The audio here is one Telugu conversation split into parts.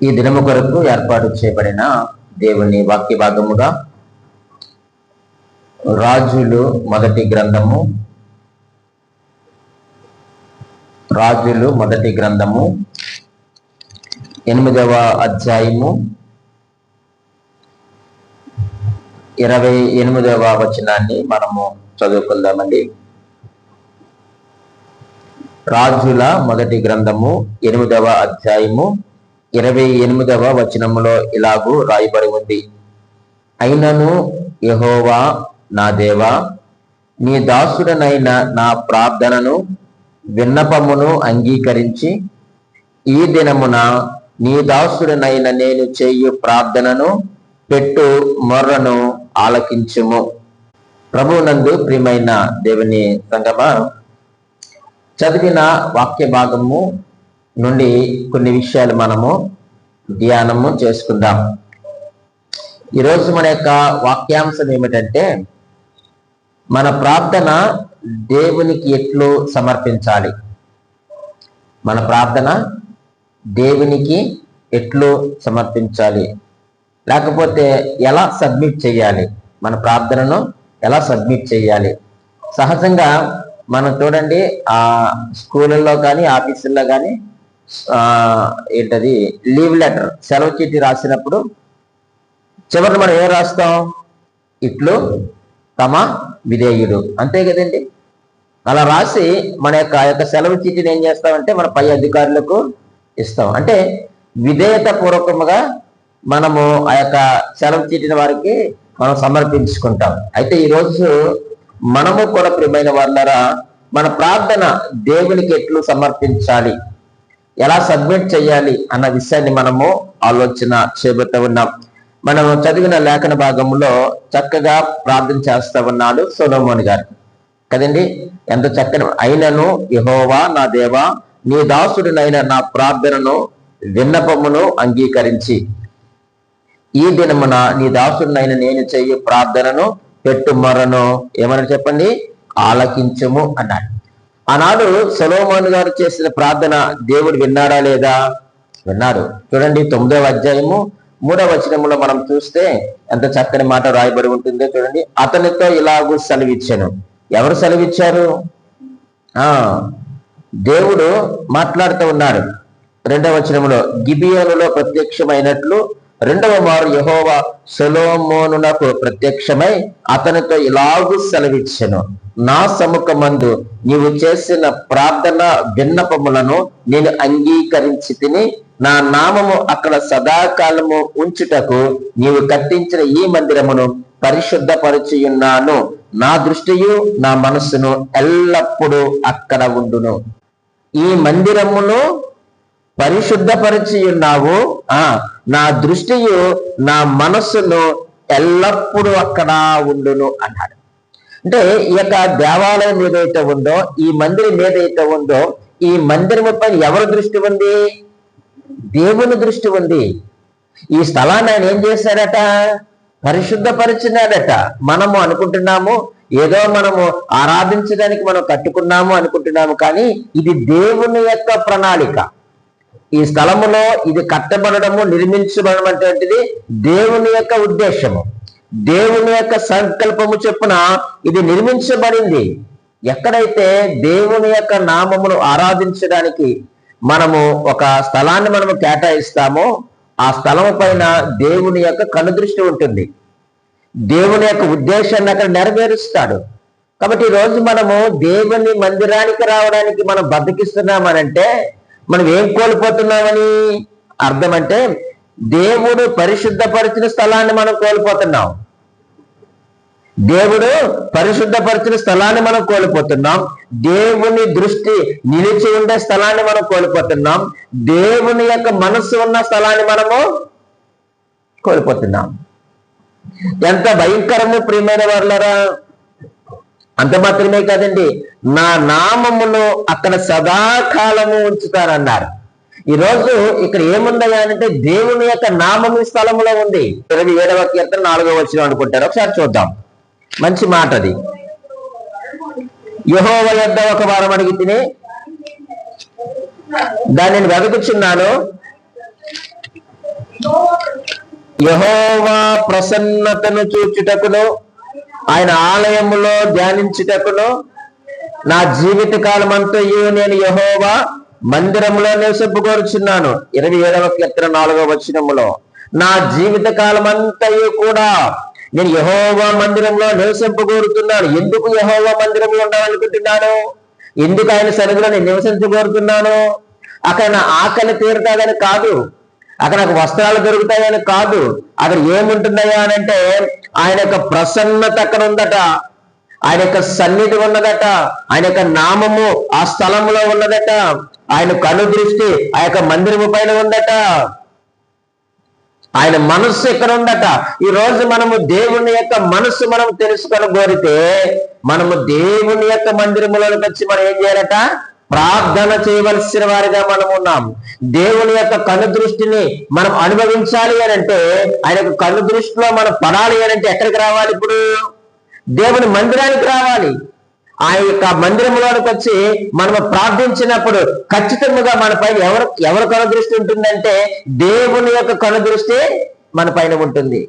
ఈ దినము కొరకు ఏర్పాటు చేయబడిన దేవుని వాక్య భాగముగా రాజులు మొదటి గ్రంథము 8వ అధ్యాయము 28వ వచనాన్ని మనము చదువుకుందామండి. రాజుల మొదటి గ్రంథము 8వ అధ్యాయము 28వ వచనములో ఇలాగూ రాయబడి ఉంది. అయినను యెహోవా నా దేవా, నీ దాసుడనైన నా ప్రార్థనను విన్నపమును అంగీకరించి ఈ దినమున నీ దాసుడనైన నేను చేయు ప్రార్థనను పెట్టు మొర్రను ఆలకించుము. ప్రభువునందు ప్రియమైన దేవుని సంగమా, చదివిన వాక్య భాగము నుండి కొన్ని విషయాలు మనము ధ్యానము చేసుకుందాం. ఈరోజు మన యొక్క వాక్యాంశం ఏమిటంటే, మన ప్రార్థన దేవునికి ఎట్లు సమర్పించాలి. మన ప్రార్థన దేవునికి ఎట్లు సమర్పించాలి, లేకపోతే ఎలా సబ్మిట్ చేయాలి, మన ప్రార్థనను ఎలా సబ్మిట్ చేయాలి. సహజంగా మనం చూడండి, ఆ స్కూళ్ళల్లో కానీ ఆఫీసుల్లో కానీ ఏంటది లీవ్ లెటర్, సెలవు చీటీ రాసినప్పుడు చివరిని మనం ఏం రాస్తాం? ఇట్లు తమ విధేయుడు, అంతే కదండి. అలా రాసి మన యొక్క సెలవు చీటీని ఏం చేస్తామంటే మన పై అధికారులకు ఇస్తాం. అంటే విధేయత పూర్వకముగా మనము ఆ యొక్క సెలవు చీటీని వారికి మనం సమర్పించుకుంటాం. అయితే ఈరోజు మనము కూడా ప్రియమైన వాళ్ళరా, మన ప్రార్థన దేవునికి ఎట్లు సమర్పించాలి, ఎలా సబ్మిట్ చేయాలి అన్న విషయాన్ని మనము ఆలోచన చేయబోతూ ఉన్నాం. మనం చదివిన లేఖన భాగంలో చక్కగా ప్రార్థన చేస్తా ఉన్నాడు సొలొమోను గారు కదండి. ఎంత చక్కని, అయినను యెహోవా నా దేవా, నీ దాసుడినైన నా ప్రార్థనను విన్నపమును అంగీకరించి ఈ దినమున నీ దాసుడినైన నేను చెయ్యి ప్రార్థనను పెట్టు మొర్రను ఏమని చెప్పండి, ఆలకించము అన్నాడు. ఆనాడు సొలొమోను గారు చేసిన ప్రార్థన దేవుడు విన్నాడా లేదా? విన్నాడు. చూడండి, 9వ అధ్యాయము 3వ వచనంలో మనం చూస్తే ఎంత చక్కని మాట రాయబడి ఉంటుందో చూడండి. అతనితో ఇలాగూ సెలవిచ్చాను. ఎవరు సెలవిచ్చారు? దేవుడు మాట్లాడుతూ ఉన్నాడు. 2వ వచనంలో గిబియోనులో ప్రత్యక్షమైనట్లు రెండవ మారు యెహోవా సొలొమోనునకు ప్రత్యక్షమై అతనితో ఇలాగూ సెలవిచ్చెను, నా సముఖమందు నీవు చేసిన ప్రార్థన విన్నపములను నేను అంగీకరించి తిని నా నామము అక్కడ సదాకాలము ఉంచుటకు నీవు కట్టించిన ఈ మందిరమును పరిశుద్ధపరచియున్నాను. నా దృష్టియు నా మనస్సును ఎల్లప్పుడూ అక్కడ ఉండును. ఈ మందిరమును పరిశుద్ధపరిచి ఉన్నావు, నా దృష్టియు నా మనస్సును ఎల్లప్పుడూ అక్కడ ఉండును అన్నాడు. అంటే ఈ యొక్క దేవాలయం ఏదైతే ఉందో, ఈ మందిరం ఏదైతే ఉందో, ఈ మందిరము పైన ఎవరి దృష్టి ఉంది? దేవుని దృష్టి ఉంది. ఈ స్థలాన్ని ఆయన ఏం చేశాడట? పరిశుద్ధపరిచినాడట. మనము అనుకుంటున్నాము ఏదో మనము ఆరాధించడానికి మనం కట్టుకున్నాము అనుకుంటున్నాము, కానీ ఇది దేవుని యొక్క ప్రణాళిక. ఈ స్థలములో ఇది కట్టబడము, నిర్మించబడడం అనేటువంటిది దేవుని యొక్క ఉద్దేశము, దేవుని యొక్క సంకల్పము చొప్పున ఇది నిర్మించబడింది. ఎక్కడైతే దేవుని యొక్క నామమును ఆరాధించడానికి మనము ఒక స్థలాన్ని మనము కేటాయిస్తామో ఆ స్థలము పైన దేవుని యొక్క కనుదృష్టి ఉంటుంది. దేవుని యొక్క ఉద్దేశాన్ని అక్కడ నెరవేరుస్తాడు. కాబట్టి ఈరోజు మనము దేవుని మందిరానికి రావడానికి మనం బద్దకిస్తున్నామనంటే మనం ఏం కోల్పోతున్నామని అర్థం. అంటే దేవుడు పరిశుద్ధపరిచిన స్థలాన్ని మనం కోల్పోతున్నాం. దేవుడు పరిశుద్ధపరిచిన స్థలాన్ని మనం కోల్పోతున్నాం. దేవుని దృష్టి నిలిచి ఉండే స్థలాన్ని మనం కోల్పోతున్నాం. దేవుని యొక్క మనస్సు ఉన్న స్థలాన్ని మనము కోల్పోతున్నాం. ఎంత భయంకరము ప్రియమైన వాళ్ళరా! అంత మాత్రమే కాదండి, నా నామమును అక్కడ సదాకాలము ఉంచుతానన్నారు. ఈరోజు ఇక్కడ ఏముందయ్యా అంటే దేవుని యొక్క నామము స్థలంలో ఉంది. 27వ కీర్తన 4వ వచనం అనుకుంటారు. ఒకసారి చూద్దాం. మంచి మాట అది. యెహోవా యొద్ద ఒక వారం అడిగి తిని దానిని వెదకుచున్నాను, యెహోవా ప్రసన్నతను చూచుటకును ఆయన ఆలయములో ధ్యానించుటకును నా జీవిత కాలం అంతయు నేను యెహోవా మందిరంలో నివసింపగోరుచున్నాను. 27వ కీర్తన 4వ వచనములో నా జీవిత కాలం అంతయు కూడా నేను యెహోవా మందిరంలో నివసింపగోరుతున్నాను. ఎందుకు యెహోవా మందిరంలో ఉండాలనుకుంటున్నాను? ఎందుకు ఆయన సన్నిధిలో నేను నివసించగోరుతున్నాను? అక్కడ నా ఆకలి తీరుతాదని కాదు, అక్కడ నాకు వస్త్రాలు దొరుకుతాయని కాదు. అక్కడ ఏముంటున్నాయా అని అంటే ఆయన యొక్క ప్రసన్నత అక్కడ ఉందట, ఆయన యొక్క సన్నిధి ఉన్నదట, ఆయన యొక్క నామము ఆ స్థలంలో ఉన్నదట, ఆయన కనుదృష్టి ఆ యొక్క మందిరము పైన ఉందట, ఆయన మనస్సు ఎక్కడ ఉందట. ఈ రోజు మనము దేవుని యొక్క మనస్సు మనం తెలుసుకొని కోరితే మనము దేవుని యొక్క మందిరములోకి వచ్చి మనం ఏం చేయాలట? ప్రార్థన చేయవలసిన వారిగా మనం ఉన్నాం. దేవుని యొక్క కనుదృష్టిని మనం అనుభవించాలి అని అంటే, ఆయన యొక్క కనుదృష్టిలో మనం పడాలి అని అంటే ఎక్కడికి రావాలి? ఇప్పుడు దేవుని మందిరానికి రావాలి. ఆ యొక్క మందిరంలోనికి వచ్చి మనము ప్రార్థించినప్పుడు ఖచ్చితంగా మన పైన ఎవరు కనుదృష్టి ఉంటుందంటే దేవుని యొక్క కనుదృష్టి మన పైన ఉంటుంది.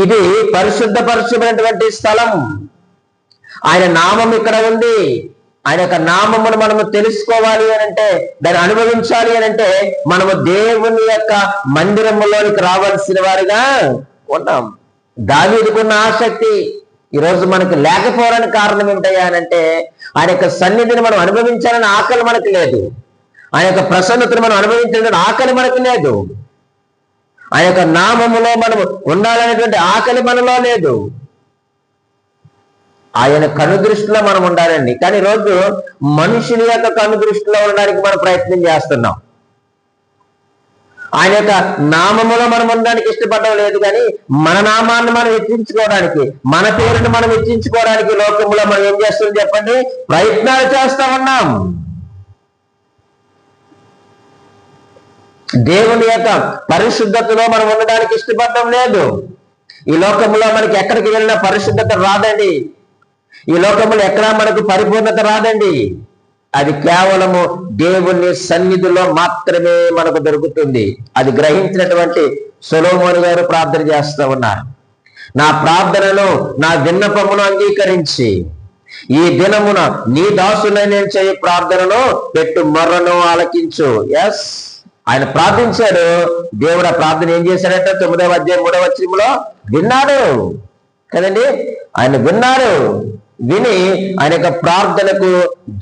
ఇది పరిశుద్ధపరచబడినటువంటి స్థలం. ఆయన నామం ఇక్కడ ఉంది. ఆయన యొక్క నామమును మనము తెలుసుకోవాలి అని అంటే, దాన్ని అనుభవించాలి అని అంటే మనము దేవుని యొక్క మందిరములోనికి రావాల్సిన వారిగా ఉన్నాం. దావీదుకున్న ఆసక్తి ఈరోజు మనకు లేకపోవడానికి కారణం ఏంటయ్యా అని అంటే, ఆయన యొక్క సన్నిధిని మనం అనుభవించాలని ఆకలి మనకు లేదు, ఆయన యొక్క ప్రసన్నతను మనం అనుభవించాలని ఆకలి మనకు లేదు, ఆయన యొక్క నామములో మనం ఉండాలనేటువంటి ఆకలి మనలో లేదు. ఆయన కనుదృష్టిలో మనం ఉండాలండి. కానీ ఈరోజు మనుషుని యొక్క కనుదృష్టిలో ఉండడానికి మనం ప్రయత్నం చేస్తున్నాం. ఆయన యొక్క నామములో మనం ఉండడానికి ఇష్టపడడం లేదు, కానీ మన నామాన్ని మనం హెచ్చించుకోవడానికి, మన పేరుని మనం హెచ్చించుకోవడానికి లోకంలో మనం ఏం చేస్తున్నాం చెప్పండి? ప్రయత్నాలు చేస్తా ఉన్నాం. దేవుని యొక్క పరిశుద్ధతలో మనం ఉండడానికి ఇష్టపడడం లేదు. ఈ లోకంలో మనకి ఎక్కడికి వెళ్ళినా పరిశుద్ధత రాదండి. ఈ లోకంలో ఎక్కడా మనకు పరిపూర్ణత రాదండి. అది కేవలము దేవుని సన్నిధిలో మాత్రమే మనకు దొరుకుతుంది. అది గ్రహించినటువంటి సొలొమోను గారు ప్రార్థన చేస్తూ ఉన్నారు. నా ప్రార్థనను, నా విన్నపమును అంగీకరించి ఈ దినమున నీ దాసునై నేను చేయ ప్రార్థనను పెట్టు మొర్రను ఆలకించు. ఎస్, ఆయన ప్రార్థించాడు. దేవుడు ఆ ప్రార్థన ఏం చేశాడంటే 9వ అధ్యాయం 3వ వచనంలో విన్నాడు కదండి. ఆయన విన్నాడు. విని ఆయన యొక్క ప్రార్థనకు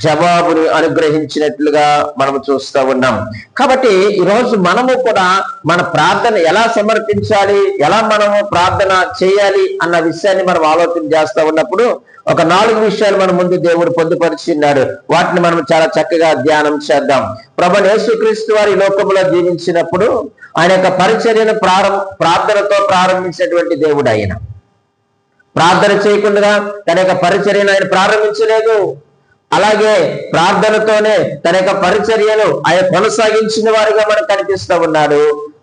జవాబును అనుగ్రహించినట్లుగా మనము చూస్తూ ఉన్నాం. కాబట్టి ఈరోజు మనము కూడా మన ప్రార్థన ఎలా సమర్పించాలి, ఎలా మనము ప్రార్థన చేయాలి అన్న విషయాన్ని మనం ఆలోచన చేస్తూ ఉన్నప్పుడు ఒక 4 విషయాలు మన ముందు దేవుడు పొందుపరిచిన్నాడు. వాటిని మనం చాలా చక్కగా ధ్యానం చేద్దాం. ప్రభువైన యేసుక్రీస్తు వారి లోకంలో జీవించినప్పుడు ఆయన యొక్క పరిచర్యను ప్రార్థనతో ప్రారంభించినటువంటి దేవుడు. ఆయన ప్రార్థన చేయకుండా తన యొక్క పరిచర్యను ఆయన ప్రారంభించలేదు. అలాగే ప్రార్థనతోనే తన యొక్క పరిచర్యను ఆయన కొనసాగించిన వారిగా మనకు కనిపిస్తూ ఉన్నాడు.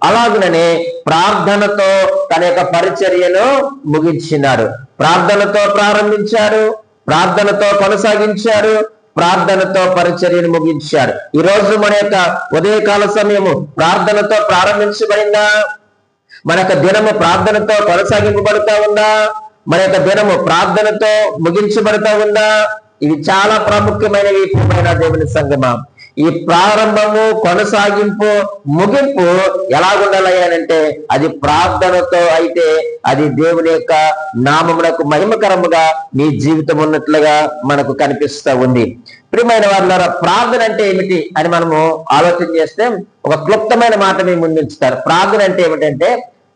అలాగనే ప్రార్థనతో తన యొక్క పరిచర్యను ముగించినాడు. ప్రార్థనతో ప్రారంభించాడు, ప్రార్థనతో కొనసాగించాడు, ప్రార్థనతో పరిచర్యను ముగించాడు. ఈ రోజు మన యొక్క ఉదయకాల సమయము ప్రార్థనతో ప్రారంభించబడిందా? మన యొక్క దినము ప్రార్థనతో కొనసాగింపబడుతూ ఉందా? మన యొక్క దినము ప్రార్థనతో ముగించబడుతూ ఉందా? ఇవి చాలా ప్రాముఖ్యమైనవి. ప్రియమైన దేవుని సంగమా, ఈ ప్రారంభము, కొనసాగింపు, ముగింపు ఎలాగుండాలంటే అది ప్రార్థనతో అయితే అది దేవుని యొక్క నామమునకు మహిమకరముగా నీ జీవితం ఉన్నట్లుగా మనకు కనిపిస్తూ ఉంది. ప్రియమైన వారులారా, ప్రార్థన అంటే ఏమిటి అని మనము ఆలోచన చేస్తే ఒక క్లుప్తమైన మాట మీ ముందుంచుతారు. ప్రార్థన అంటే ఏమిటంటే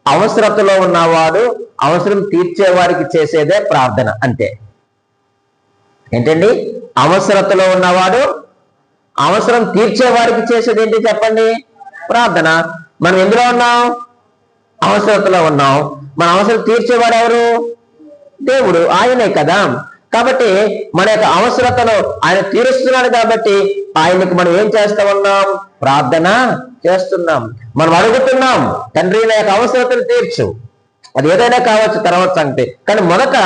అవసరతలో ఉన్నవాడు అవసరం తీర్చేవారికి చేసేదే ప్రార్థన. అంతే. ఏంటండి? అవసరతలో ఉన్నవాడు అవసరం తీర్చేవారికి చేసేది ఏంటి చెప్పండి? ప్రార్థన. మనం ఎందులో ఉన్నాం? అవసరతలో ఉన్నాం. మన అవసరం తీర్చేవాడు ఎవరు? దేవుడు. ఆయనే కదా. కాబట్టి మన యొక్క అవసరతను ఆయన తీరుస్తున్నాడు. కాబట్టి ఆయనకు మనం ఏం చేస్తా ఉన్నాం? ప్రార్థన చేస్తున్నాం. మనం అడుగుతున్నాం, తండ్రి నా యొక్క అవసరతను తీర్చు. అది ఏదైనా కావచ్చు, తర్వాత సంగతి. కానీ మొదట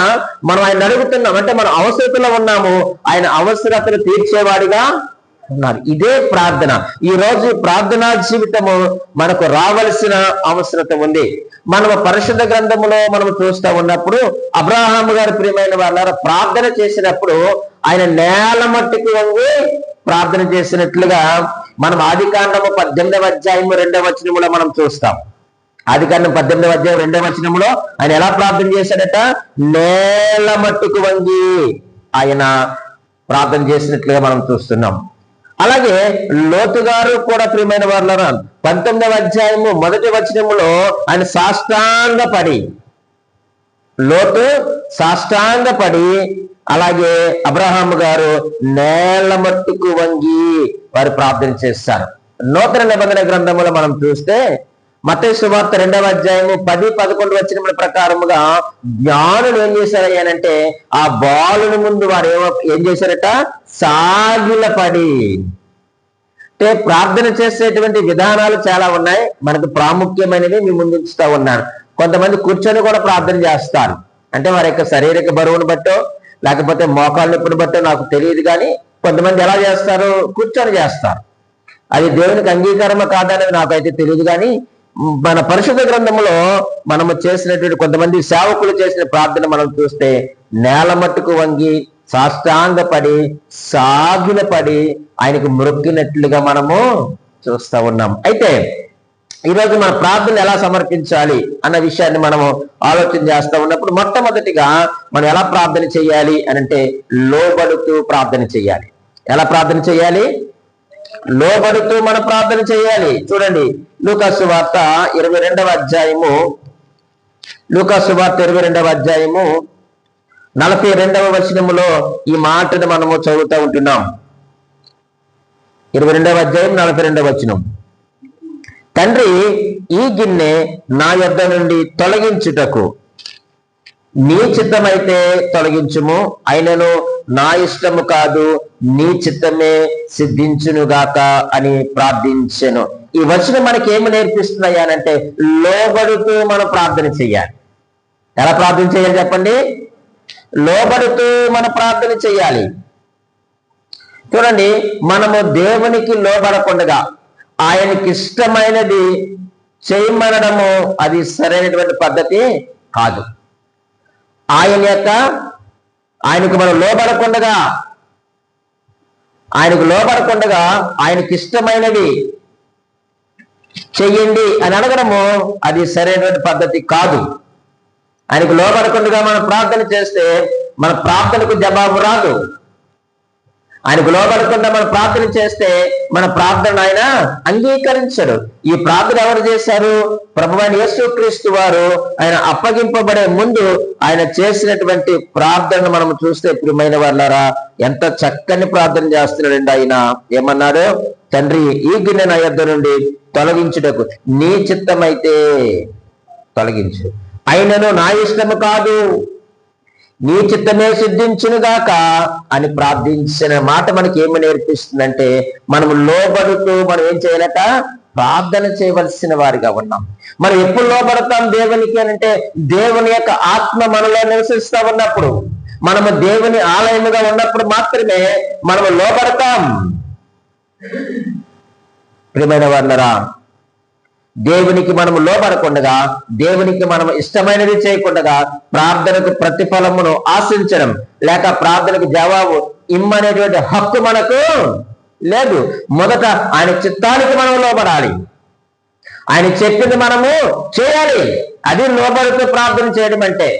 మనం ఆయన అడుగుతున్నాం అంటే మనం అవసరతలో ఉన్నాము. ఆయన అవసరతను తీర్చేవాడిగా ఉన్నారు. ఇదే ప్రార్థన. ఈ రోజు ప్రార్థనా జీవితము మనకు రావలసిన అవసరత ఉంది. మనం పరిశుద్ధ గ్రంథములో మనం చూస్తూ ఉన్నప్పుడు అబ్రహాము గారి ప్రియమైన వాళ్ళ ప్రార్థన చేసినప్పుడు ఆయన నేల మట్టికి వంగి ప్రార్థన చేసినట్లుగా మనం ఆదికాండము 18వ అధ్యాయము 2వ వచనములో మనం చూస్తాం. ఆదికాండం 18వ అధ్యాయం 2వ వచనములో ఆయన ఎలా ప్రార్థన చేశాడట? నేల మట్టుకు వంగి ఆయన ప్రార్థన చేసినట్లుగా మనం చూస్తున్నాం. అలాగే లోతు గారు కూడా ప్రియమైన వాళ్ళ 19వ అధ్యాయము 1వ వచనములో ఆయన సాష్టాంగపడి, లోతు సాష్టాంగపడి, అలాగే అబ్రహాము గారు నేల మట్టుకు వంగి వారు ప్రార్థన చేస్తారు. నూతన నిబంధన గ్రంథములో మనం చూస్తే మత్తయి సువార్త 2వ అధ్యాయము 10-11 వచనముల ప్రకారముగా జ్ఞానులు ఏం చేశారయ్యానంటే ఆ బాలుని ముందు వారు ఏం చేశారట? సాగిలపడి. అంటే ప్రార్థన చేసేటువంటి విధానాలు చాలా ఉన్నాయి. మనకు ప్రాముఖ్యమైనవి మీ ముందు ఉంచుతా ఉన్నాను. కొంతమంది కూర్చొని కూడా ప్రార్థన చేస్తారు. అంటే వారి యొక్క శారీరక బరువును బట్టో లేకపోతే మోకాళ్ళ నొప్పిని బట్టో నాకు తెలియదు, కానీ కొంతమంది ఎలా చేస్తారు? కూర్చొని చేస్తారు. అది దేవునికి అంగీకారమా కాదనేది నాకైతే తెలియదు, కానీ మన పరిశుద్ధ గ్రంథంలో మనము చేసినటువంటి కొంతమంది సేవకులు చేసిన ప్రార్థన మనం చూస్తే నేల మట్టుకు వంగి సాష్టాంగపడి సాగిలపడి ఆయనకు మొక్కినట్లుగా మనము చూస్తూ ఉన్నాం. అయితే ఈరోజు మన ప్రార్థన ఎలా సమర్పించాలి అన్న విషయాన్ని మనము ఆలోచన చేస్తూ ఉన్నప్పుడు మొట్టమొదటిగా మనం ఎలా ప్రార్థన చేయాలి అనంటే లోబడుతూ ప్రార్థన చేయాలి. ఎలా ప్రార్థన చేయాలి? లోబడుతూ మన ప్రార్థన చేయాలి. చూడండి, లూకాసు సువార్త 22వ అధ్యాయము, లూకాసు సువార్త 22వ అధ్యాయము 42వ వచనములో ఈ మాటను మనము చదువుతూ ఉంటున్నాం. 22వ అధ్యాయం 42వ వచనం. తండ్రి, ఈ గిన్నె నా యొద్ద నుండి తొలగించుటకు నీ చిత్తమైతే తొలగించుము, అయినను నా ఇష్టము కాదు నీ చిత్తమే సిద్ధించునుగాక అని ప్రార్థించెను. ఈ వచనం మనకి ఏమి నేర్పిస్తున్నాయి అనంటే లోబడుతూ మనం ప్రార్థన చేయాలి. ఎలా ప్రార్థన చేయాలి చెప్పండి? లోబడుతూ మనం ప్రార్థన చేయాలి. చూడండి, మనము దేవునికి లోబడకుండా ఆయనకి ఇష్టమైనది చేయమనడము అది సరైనటువంటి పద్ధతి కాదు. ఆయనకు మనం లోబడకుండా ఆయనకి ఇష్టమైనవి చెయ్యండి అని అడగడము అది సరైనటువంటి పద్ధతి కాదు. ఆయనకు లోబడకుండా మనం ప్రార్థన చేస్తే మన ప్రార్థనకు జవాబు రాదు. ఆయనకు లోబడకుండా మనం ప్రార్థన చేస్తే మన ప్రార్థన ఆయన అంగీకరించడు. ఈ ప్రార్థన ఎవరు చేశారు? ప్రభువైన యేసుక్రీస్తు వారు ఆయన అప్పగింపబడే ముందు ఆయన చేసినటువంటి ప్రార్థన మనం చూస్తే ప్రియమైన వాళ్ళారా ఎంత చక్కని ప్రార్థన చేస్తున్నాడండి. ఆయన ఏమన్నాడు? తండ్రి, ఈ గిన్నె నా యొద్ద నుండి తొలగించుటకు నీ చిత్తమైతే తొలగించు, అయినను నా ఇష్టము కాదు నీ చిత్తమే సిద్ధించునుగాక అని ప్రార్థించిన మాట మనకి ఏమి నేర్పిస్తుందంటే మనము లోబడుతూ మనం ఏం చేయాలట? ప్రార్థన చేయవలసిన వారిగా ఉన్నాం. మనం ఎప్పుడు లోబడతాం దేవునికి అంటే దేవుని యొక్క ఆత్మ మనలో నివసిస్తా ఉన్నప్పుడు, మనము దేవుని ఆలయముగా ఉన్నప్పుడు మాత్రమే మనము లోబడతాం. ప్రియమైన వారులారా, దేవునికి మనము లోబడకుండా దేవునికి మనం ఇష్టమైనది చేయకుండా ప్రార్థనకు ప్రతిఫలమును ఆశించడం లేక ప్రార్థనకు జవాబు ఇమ్మనేటువంటి హక్కు మనకు లేదు. మొదట ఆయన చిత్తానికి మనం లోబడాలి. ఆయన చెప్పింది మనము చేయాలి. అది లోబడుతూ ప్రార్థన చేయడం అంటే.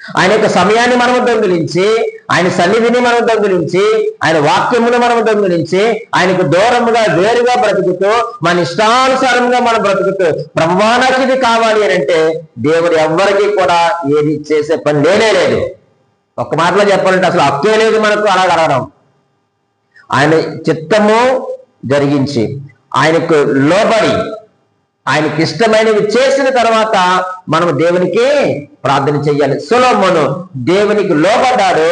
ఆయన యొక్క సమయాన్ని మనము దొంగిలించి, ఆయన సన్నిధిని మనం దొంగిలించి, ఆయన వాక్యమును మనం దొంగిలించి, ఆయనకు దూరముగా వేరుగా బ్రతుకుతూ మన ఇష్టానుసారంగా మనం బ్రతుకుతూ ప్రభువా నాకు ఇది కావాలి అని అంటే దేవుడు ఎవ్వరికీ కూడా ఏది చేసే పని లేనే లేదు. ఒక్క మాటలో చెప్పాలంటే అసలు హక్కే లేదు మనకు అలా అడగడం. ఆయన చిత్తము జరిగించి ఆయనకు లోబడి ఆయనకి ఇష్టమైనవి చేసిన తర్వాత మనం దేవునికి ప్రార్థన చెయ్యాలి. సొలొమోను దేవునికి లోబడ్డాడు,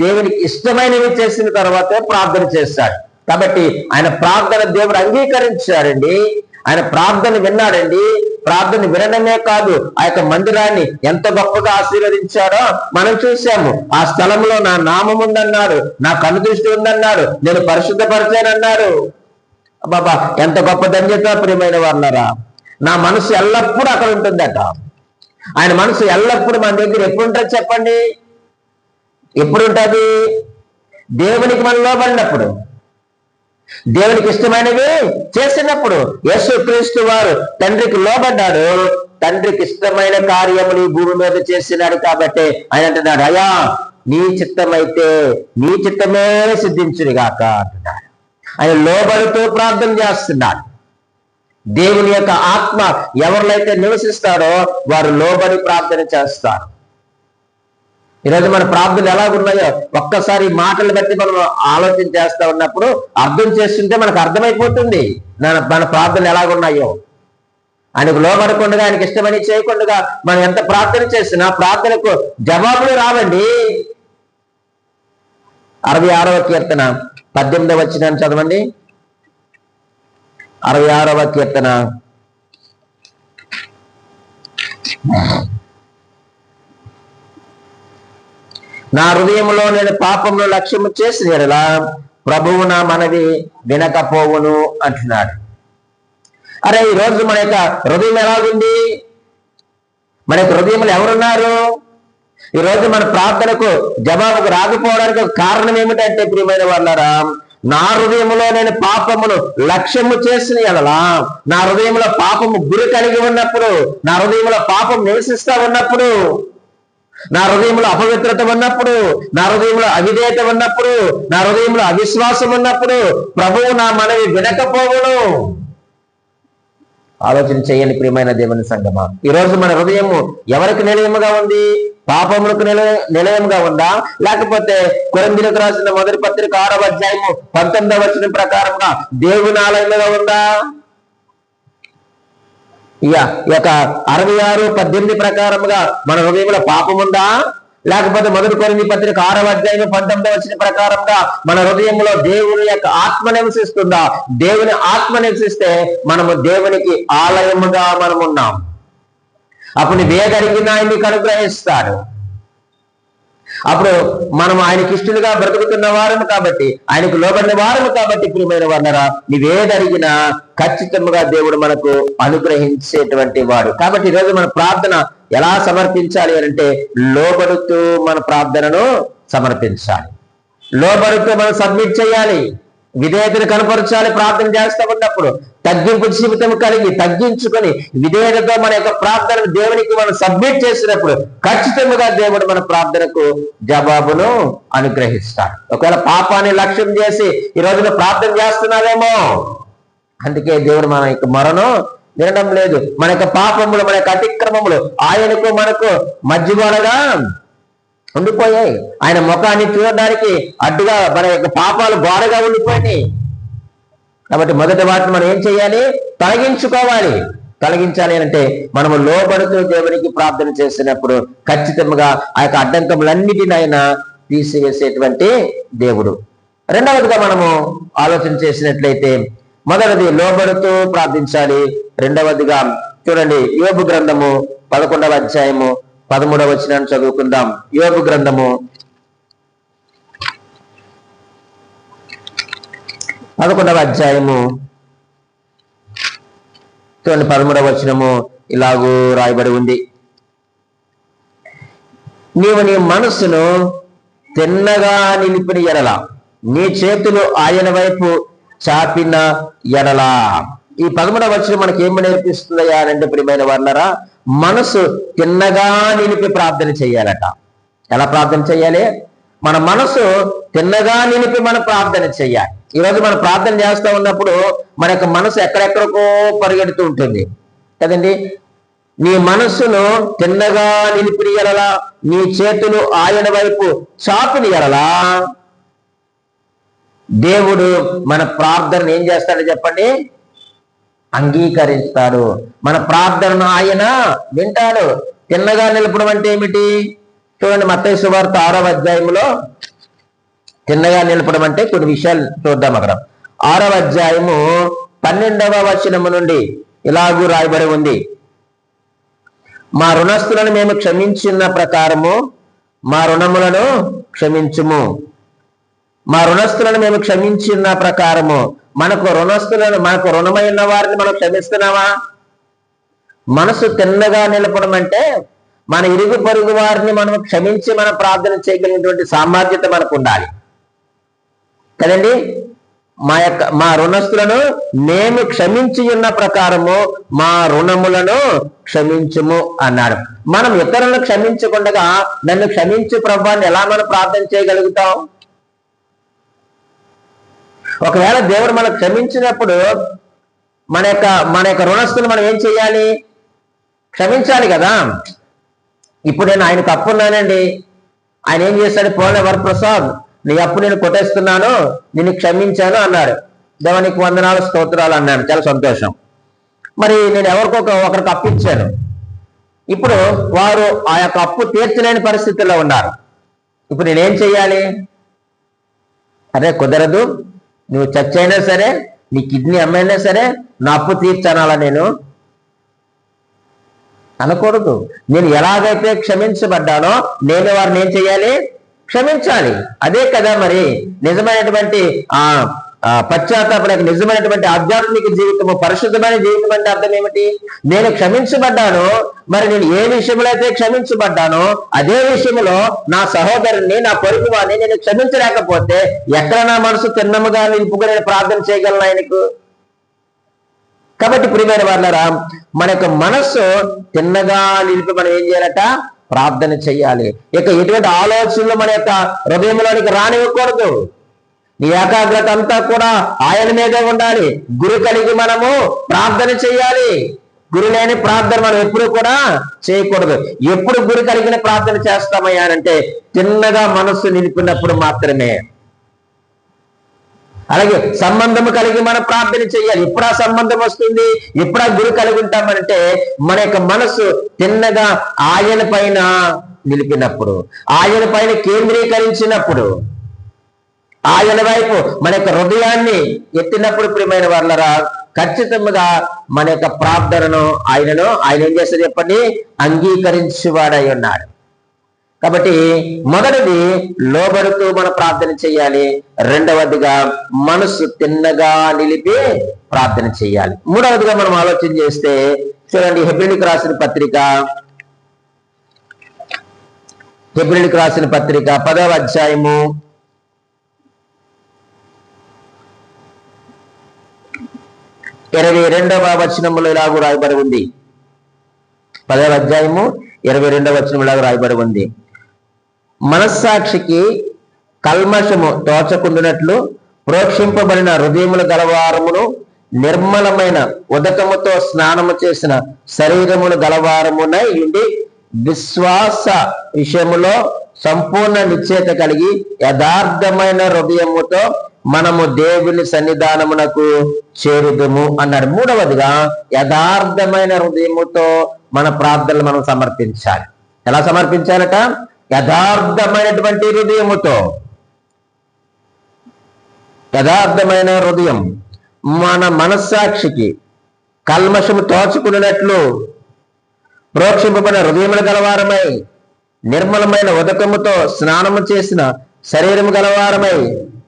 దేవునికి ఇష్టమైనవి చేసిన తర్వాతే ప్రార్థన చేస్తాడు. కాబట్టి ఆయన ప్రార్థన దేవుడు అంగీకరించాడండి. ఆయన ప్రార్థన విన్నాడండి. ప్రార్థన వినడమే కాదు, ఆ యొక్క మందిరాన్ని ఎంత గొప్పగా ఆశీర్వదించాడో మనం చూసాము. ఆ స్థలంలో నా నామం ఉందన్నాడు, నా కనుదృష్టి ఉందన్నాడు, నేను పరిశుద్ధపరిచానన్నాడు. బాబా, ఎంత గొప్ప ధన్యత ప్రియమైన వాళ్ళరా. నా మనసు ఎల్లప్పుడూ అక్కడ ఉంటుందట. ఆయన మనసు ఎల్లప్పుడూ మన దగ్గర ఎప్పుడు ఉంటుంది చెప్పండి? ఎప్పుడు ఉంటుంది? దేవునికి మనం లోబడినప్పుడు, దేవునికి ఇష్టమైనవి చేసినప్పుడు. యేసుక్రీస్తు వారు తండ్రికి లోబడ్డాడు, తండ్రికి ఇష్టమైన కార్యములు ఈ భూమి మీద చేసినాడు. కాబట్టి ఆయన అంటున్నాడు, అయ్యా నీ చిత్తమైతే నీ చిత్తమే సిద్ధించుగాక అంటున్నాడు. ఆయన లోబడుతూ ప్రార్థన చేస్తున్నాడు. దేవుని యొక్క ఆత్మ ఎవరినైతే నివసిస్తాడో వారు లోబడి ప్రార్థన చేస్తారు. ఈరోజు మన ప్రార్థనలు ఎలాగున్నాయో ఒక్కసారి మాటలు బట్టి మనం ఆలోచన చేస్తా ఉన్నప్పుడు అర్థం చేస్తుంటే మనకు అర్థమైపోతుంది మన ప్రార్థనలు ఎలాగున్నాయో. ఆయనకు లోబడకుండా, ఆయనకి ఇష్టమని చేయకుండా మనం ఎంత ప్రార్థన చేసినా ప్రార్థనకు జవాబులు రావండి. 66వ కీర్తన 18వ వచనాన్ని చదవండి. 66వ కీర్తన 'నా హృదయంలో నేను పాపంలో లక్ష్యము చేసిన యెడల ప్రభువు నా మనవి వినకపోవును' అంటున్నాడు. అరే, ఈరోజు మన యొక్క హృదయం ఎలాగుంది? మన యొక్క హృదయంలో ఎవరున్నారు? ఈరోజు మన ప్రార్థనకు జవాబుకు రాకపోవడానికి కారణం ఏమిటంటే ప్రియమైన వాళ్ళారా, నా హృదయంలో నేను పాపమును లక్ష్యము చేసిన యెడల, నా హృదయంలో పాపము గురి కలిగి ఉన్నప్పుడు, నా హృదయంలో పాపం నివసిస్తా ఉన్నప్పుడు, నా హృదయంలో అపవిత్రత ఉన్నప్పుడు, నా హృదయంలో అవిధేయత ఉన్నప్పుడు, నా హృదయంలో అవిశ్వాసం ఉన్నప్పుడు ప్రభువు నా మనవి వినకపోవును. ఆలోచన చేయండి ప్రియమైన దేవుని సంగమా. ఈరోజు మన హృదయము ఎవరికి నిలయముగా ఉంది? పాపములకు నిలయముగా ఉందా? లేకపోతే కొరింథీయులకు రాసిన మొదటి పత్రిక 6వ అధ్యాయము 19వ వచనం ప్రకారంగా దేవుని ఆలయముగా ఉందా? ఈ యొక్క 66:18 ప్రకారముగా మన హృదయంలో పాపం ఉందా? లేకపోతే మొదటి కొరింథీ పత్రిక 6వ అధ్యాయం 19వ వచనం ప్రకారంగా మన హృదయంలో దేవుని యొక్క ఆత్మ నివసిస్తుందా? దేవుని ఆత్మ నివసిస్తే మనము దేవునికి ఆలయముగా మనం ఉన్నాం. అప్పుడు నువ్వేదడిగినా ఆయన నీకు అనుగ్రహిస్తాడు. అప్పుడు మనం ఆయనకి ఇష్టలుగా బ్రతుకుతున్న వారము కాబట్టి, ఆయనకు లోబడిన వారము కాబట్టి ప్రియమైన వారరా, నువ్వేదడిగినా ఖచ్చితంగా దేవుడు మనకు అనుగ్రహించేటువంటి వాడు. కాబట్టి ఈరోజు మన ప్రార్థన ఎలా సమర్పించాలి అంటే, లోబడుతూ మన ప్రార్థనను సమర్పించాలి. లోబడుతూ మనం సబ్మిట్ చేయాలి, విధేయతను కనపరచాలి. ప్రార్థన చేస్తూ ఉన్నప్పుడు తగ్గింపు జీవితం కలిగి తగ్గించుకొని విధేయతతో మన యొక్క ప్రార్థనను దేవునికి మనం సబ్మిట్ చేసినప్పుడు ఖచ్చితంగా దేవుడు మన ప్రార్థనకు జవాబును అనుగ్రహిస్తాడు. ఒకవేళ పాపాన్ని లక్ష్యం చేసి ఈ రోజున ప్రార్థన చేస్తున్నావేమో, అందుకే దేవుడు మన యొక్క మొరను వినడం లేదు. మన యొక్క పాపములు, మన యొక్క అతిక్రమములు ఆయనకు మనకు మధ్యగోడగా ఉండిపోయాయి. ఆయన ముఖాన్ని చూడడానికి అడ్డుగా మన యొక్క పాపాలు గోడగా ఉండిపోయాయి. కాబట్టి మొదటి వాటిని మనం ఏం చేయాలి? తొలగించుకోవాలి. తొలగించాలి అంటే మనము లోబడుతూ దేవునికి ప్రార్థన చేసినప్పుడు ఖచ్చితంగా ఆ యొక్క అడ్డంకములన్నిటిని ఆయన తీసివేసేటువంటి దేవుడు. రెండవదిగా మనము ఆలోచన చేసినట్లయితే, మొదటిది లోబడుతూ ప్రార్థించాలి. రెండవదిగా చూడండి, యోబు గ్రంథము 11వ అధ్యాయము 13వ వచనాన్ని చదువుకుందాం. యోబు గ్రంథము 11వ అధ్యాయము చూడండి, 13వ వచనము ఇలాగూ రాయబడి ఉంది. నీవు నీ మనస్సును తిన్నగా నిలిపిన ఎడల, నీ చేతులు ఆయన వైపు చాపిన ఎడల. ఈ 13వ వచనం మనకి ఏమి నేర్పిస్తుందయ్యా అంటే ప్రియమైన వాళ్ళరా, మనసు తిన్నగా నిలిపి ప్రార్థన చేయాలట. ఎలా ప్రార్థన చేయాలి? మన మనసు తిన్నగా నిలిపి మన ప్రార్థన చేయాలి. ఈరోజు మనం ప్రార్థన చేస్తూ ఉన్నప్పుడు మన యొక్క మనసు ఎక్కడెక్కడికో పరిగెడుతూ ఉంటుంది కదండి. నీ మనస్సును తిన్నగా నిలిపిన ఎడల, నీ చేతులు ఆయన వైపు చాపిన ఎడల, దేవుడు మన ప్రార్థనను ఏం చేస్తాడో చెప్పండి? అంగీకరిస్తాడు. మన ప్రార్థనను ఆయన వింటాడు. తిన్నగా నిలపడం అంటే ఏమిటి? చూడండి, మత్తయి సువార్త 6వ అధ్యాయంలో తిన్నగా నిలపడం అంటే కొన్ని విషయాలు చూద్దాం. అక్కడ 6వ అధ్యాయము 12వ వచనము నుండి ఇలాగూ రాయబడి ఉంది, మా రుణస్థులను మేము క్షమించిన ప్రకారము మా రుణములను క్షమించుము. మా రుణస్థులను మేము క్షమించిన ప్రకారము. మనకు రుణమైన వారిని మనం క్షమిస్తున్నామా? మనసు తిన్నగా నిలపడం అంటే మన ఇరుగు పొరుగు వారిని మనం క్షమించి మనం ప్రార్థన చేయగలిగినటువంటి సామర్థ్యత మనకు ఉండాలి కదండి. మా రుణస్థులను మేము క్షమించి ఉన్న ప్రకారము మా రుణములను క్షమించుము అన్నాడు. మనం ఇతరులను క్షమించకుండా నన్ను క్షమించు ప్రభువాన్ని ఎలా మనం ప్రార్థన చేయగలుగుతాం? ఒకవేళ దేవుడు మనం క్షమించినప్పుడు మన యొక్క రుణస్థులు మనం ఏం చేయాలి? క్షమించాలి కదా. ఇప్పుడు నేను ఆయనకు అప్పున్నానండి, ఆయన ఏం చేశాడు? పోలే వరప్రసాద్, నీ అప్పు నేను కొట్టేస్తున్నాను, నిన్ను క్షమించాను అన్నాడు. దేవానికి వందనాలు స్తోత్రాలు అన్నాడు, చాలా సంతోషం. మరి నేను ఒకరికి అప్పు ఇచ్చాను, ఇప్పుడు వారు ఆ యొక్క అప్పు తీర్చలేని పరిస్థితుల్లో ఉన్నారు. ఇప్పుడు నేనేం చెయ్యాలి? అదే కుదరదు, నువ్వు చచ్చైనా సరే, నీ కిడ్నీ అమ్మైనా సరే నా అప్పు తీర్చనాలా నేను అనకూడదు. నేను ఎలాగైతే క్షమించబడ్డానో నేను వారిని ఏం చేయాలి? క్షమించాలి. అదే కదా మరి నిజమైనటువంటి పశ్చాత్తాపం, నిజమైనటువంటి ఆధ్యాత్మిక జీవితము, పరిశుద్ధమైన జీవితం అంటే అర్థం ఏమిటి? నేను క్షమించబడ్డాను, మరి నేను ఏ విషయంలో అయితే క్షమించబడ్డానో అదే విషయంలో నా సహోదరుని, నా పొరుగు వారిని నేను క్షమించలేకపోతే ఎక్కడ నా మనసు తిన్నముగా నిలుపుగా నేను ప్రార్థన చేయగలను ఆయనకు? కాబట్టి ప్రియమైన వాళ్ళరా, మన యొక్క మనస్సు తిన్నగా నిలిపి మనం ఏం చేయాలట? ప్రార్థన చెయ్యాలి. ఇక ఎటువంటి ఆలోచనలు మన యొక్క హృదయంలోనికి రానివ్వకూడదు. నీ ఏకాగ్రత అంతా కూడా ఆయన మీదే ఉండాలి. గురి కలిగి మనము ప్రార్థన చెయ్యాలి. గురి లేని ప్రార్థన మనం ఎప్పుడు కూడా చేయకూడదు. ఎప్పుడు గురి కలిగిన ప్రార్థన చేస్తామయ్యానంటే తిన్నగా మనస్సు నిలిపినప్పుడు మాత్రమే. అలాగే సంబంధము కలిగి మనం ప్రార్థన చేయాలి. ఎప్పుడు ఆ సంబంధం వస్తుంది? ఎప్పుడు ఆ గురి కలిగి ఉంటామంటే మన యొక్క మనసు తిన్నగా ఆయన పైన నిలిపినప్పుడు, ఆయన పైన కేంద్రీకరించినప్పుడు, ఆయన వైపు మన యొక్క హృదయాన్ని ఎత్తినప్పుడు ప్రియమైన వాళ్ళరా, ఖచ్చితంగా మన యొక్క ప్రార్థనను ఆయన ఏం చేస్తారు చెప్పండి? అంగీకరించేవాడై ఉన్నాడు. కాబట్టి మొదటిది లోబడుతూ మనం ప్రార్థన చేయాలి. రెండవదిగా మనసు తిన్నగా నిలిపి ప్రార్థన చేయాలి. మూడవదిగా మనం ఆలోచన చేస్తే చూడండి, హెబ్రీయులకు రాసిన పత్రిక 10వ అధ్యాయము 22వ వచనములో ఇలాగూ రాయబడి ఉంది. 10వ అధ్యాయము 22వ వచనం ఇలాగూ రాయబడి ఉంది. మనస్సాక్షికి కల్మషము తోచకుండునట్లు ప్రోక్షింపబడిన హృదయముల గలవారమును, నిర్మలమైన ఉదకముతో స్నానము చేసిన శరీరములు గలవారమునై ఉండి విశ్వాస విషయములో సంపూర్ణ నిశ్చయత కలిగి యథార్థమైన హృదయముతో మనము దేవుని సన్నిధానమునకు చేరుదుము అన్నాడు. మూడవదిగా యథార్థమైన హృదయముతో మన ప్రార్థనలు మనం సమర్పించాలి. ఎలా సమర్పించాలట? యథార్థమైనటువంటి హృదయముతో. యథార్థమైన హృదయం మన మనస్సాక్షికి కల్మషము తోచుకున్నట్లు ప్రోక్షింపబడిన హృదయములు గలవారమై, నిర్మలమైన ఉదకముతో స్నానము చేసిన శరీరము గలవారమై,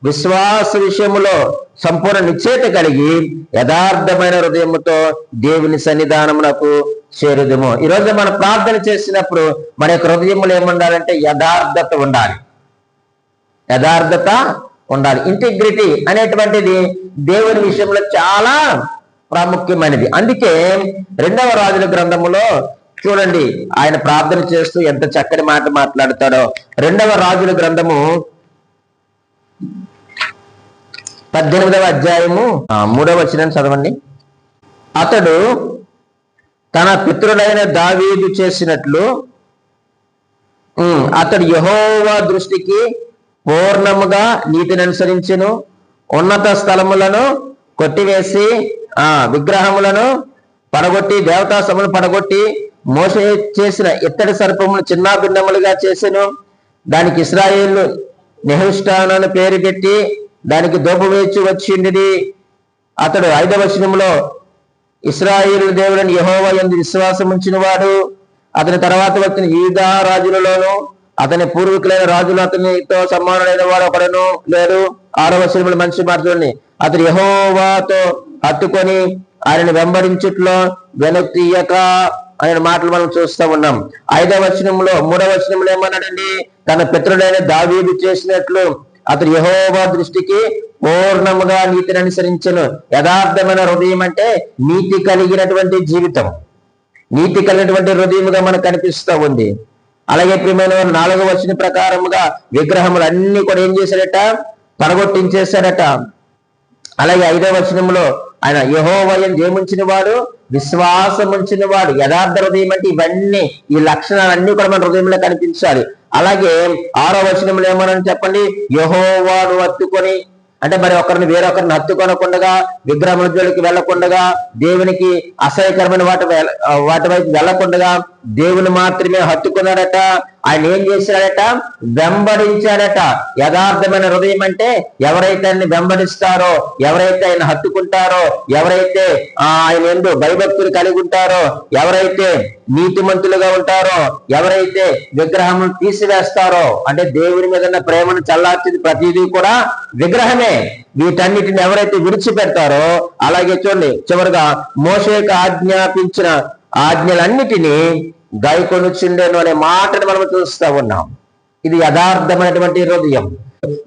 విశ్వాస విషయములో సంపూర్ణ నిశ్చయత కలిగి యథార్థమైన హృదయముతో దేవుని సన్నిధానమునకు చేరుదుము. ఈరోజు మనం ప్రార్థన చేసినప్పుడు మన యొక్క హృదయములు ఏముండాలంటే యథార్థత ఉండాలి. యథార్థత ఉండాలి. ఇంటిగ్రిటీ అనేటువంటిది దేవుని విషయంలో చాలా ప్రాముఖ్యమైనది. అందుకే 2వ రాజుల గ్రంథములో చూడండి, ఆయన ప్రార్థన చేస్తూ ఎంత చక్కని మాట మాట్లాడతాడో. 2వ రాజుల గ్రంథము 18వ అధ్యాయము 3వ వచనం చదవండి. అతడు తన పితరుడైన దావీదు చేసినట్లు అతడు యెహోవా దృష్టికి పూర్ణముగా నీతిని అనుసరించెను. ఉన్నత స్థలములను కొట్టివేసి విగ్రహములను పడగొట్టి, దేవతా సములను పడగొట్టి, మోసే చేసిన ఇత్తడి సర్పములు చిన్నాభిన్నములుగా చేసెను. దానికి ఇశ్రాయేలు నెహుష్టాన్ అని పేరు పెట్టి దానికి దూపవేచి వచ్చింది. అతడు 5వ వచనంలో ఇశ్రాయేలు దేవుడని యెహోవా యందు విశ్వాసం ఉంచిన వాడు, అతని తర్వాత వచ్చిన యూదా రాజులలోను అతని పూర్వీకులైన రాజులు అతనితో సమానులైన వాడు ఒకడను లేడు. 6వ వచనంలో మంచి మాట చూడండి. అతడు యెహోవాతో హత్తుకొని ఆయనను వెంబడించుట్లో వెనక్కి తీయక అనే మాటలు మనం చూస్తూ ఉన్నాం. 5వ వచనంలో 3వ వచనంలో ఏమన్నాడండి? తన పితరుడైన దావీదు చేసినట్లు అతడు యెహోవా దృష్టికి పూర్ణముగా నీతిని అనుసరించను. యథార్థమైన హృదయం అంటే నీతి కలిగినటువంటి జీవితం, నీతి కలిగినటువంటి హృదయముగా మనకు కనిపిస్తూ ఉంది. అలాగే ప్రియమైన 4వ వచనం ప్రకారముగా విగ్రహములు అన్ని కూడా ఏం చేశాడట? పడగొట్టించేశాడట. అలాగే 5వ వచనంలో ఆయన యెహోవా యందు ఏముంచిన వాడు? విశ్వాసం ఉంచిన వాడు. యథార్థ హృదయం అంటే ఇవన్నీ, ఈ లక్షణాలన్నీ కూడా మన హృదయంలో కనిపించాలి. అలాగే 6వ వచనంలో ఏమని చెప్పండి? యెహోవాను హత్తుకొని, అంటే మరి ఒకరిని వేరొకరిని హత్తుకొనకుండగా, విగ్రహముల జోలికి వెళ్లకుండగా, దేవునికి అసహ్యకరమైన వాటి వైపు వెళ్లకుండగా దేవుని మాత్రమే హత్తుకున్నాడట. ఆయన ఏం చేశాడట? వెంబడించాడట. యథార్థమైన హృదయం అంటే ఎవరైతే ఆయన్ని వెంబడిస్తారో, ఎవరైతే ఆయన హత్తుకుంటారో, ఎవరైతే ఆయన యందు భయభక్తులు కలిగి ఉంటారో, ఎవరైతే నీతిమంతులుగా ఉంటారో, ఎవరైతే విగ్రహమును తీసివేస్తారో, అంటే దేవుని మీద ఉన్న ప్రేమను చల్లార్చింది ప్రతిదీ కూడా విగ్రహమే. వీటన్నిటిని ఎవరైతే విడిచిపెడతారో, అలాగే చూడండి చివరిగా మోషేకు ఆజ్ఞాపించిన ఆజ్ఞలన్నిటినీ గైకొనుచుండెను అనే మాటను మనం చూస్తూ ఉన్నాం. ఇది యథార్థమైనటువంటి హృదయం.